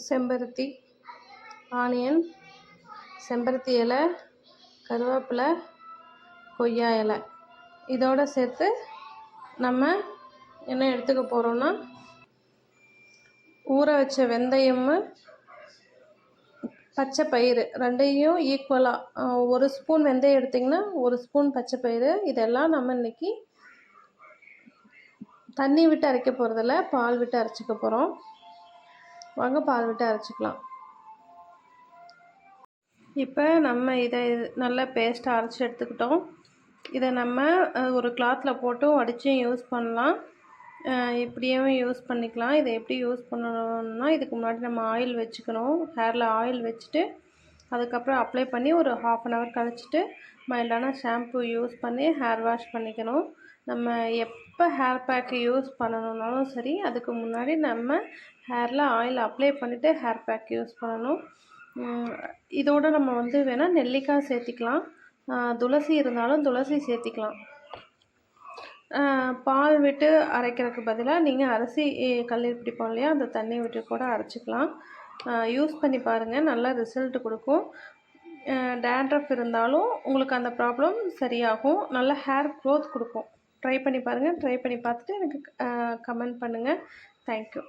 செம்பருத்தி, ஆனியன், செம்பருத்தி இலை, கருவேப்பிலை, கொய்யா இலை இதோடு சேர்த்து நம்ம என்ன எடுத்துக்க போகிறோன்னா ஊற வச்ச வெந்தயம், பச்சை பயிறு ரெண்டையும் ஈக்குவலாக 1 ஸ்பூன் வெந்தயம் எடுத்திங்கன்னா 1 ஸ்பூன் பச்சை பயிறு இதெல்லாம் நம்ம இன்றைக்கி தண்ணி விட்டு அரைக்க போகிறதில்ல, பால் விட்டு அரைச்சிக்க போகிறோம். வாங்க பால் விட்டு அரைச்சிக்கலாம். இப்போ நம்ம இதை நல்லா பேஸ்ட்டாக அரைச்சி எடுத்துக்கிட்டோம். இதை நம்ம ஒரு கிளாத்தில் போட்டு வடிச்சும் யூஸ் பண்ணலாம், இப்படியும் யூஸ் பண்ணிக்கலாம். இதை எப்படி யூஸ் பண்ணணும்னா, இதுக்கு முன்னாடி நம்ம ஆயில் வச்சுக்கணும். ஹேரில் ஆயில் வச்சுட்டு அதுக்கப்புறம் அப்ளை பண்ணி ஒரு 1/2 அன் ஹவர் கழிச்சிட்டு மைல்டான ஷாம்பு யூஸ் பண்ணி ஹேர் வாஷ் பண்ணிக்கணும். நம்ம எப்போ ஹேர் பேக்கு யூஸ் பண்ணணுன்னாலும் சரி, அதுக்கு முன்னாடி நம்ம ஹேரில் ஆயில் அப்ளை பண்ணிவிட்டு ஹேர் பேக் யூஸ் பண்ணணும். இதோடு நம்ம வேணால் நெல்லிக்காய் சேர்த்திக்கலாம், துளசி இருந்தாலும் துளசி சேர்த்திக்கலாம். பால் விட்டு அரைக்கிறதுக்கு பதிலாக நீங்கள் அரிசி கல்லீர் பிடிப்போம் இல்லையா, அந்த தண்ணி விட்டு கூட அரைச்சிக்கலாம். யூஸ் பண்ணி பாருங்கள், நல்ல ரிசல்ட் கொடுக்கும். டேண்ட்ரஃப் இருந்தாலும் உங்களுக்கு அந்த ப்ராப்ளம் சரியாகும், நல்ல ஹேர் க்ரோத் கொடுக்கும். ட்ரை பண்ணி பாருங்கள். ட்ரை பண்ணி பார்த்துட்டு எனக்கு கமெண்ட் பண்ணுங்கள். தேங்க்யூ.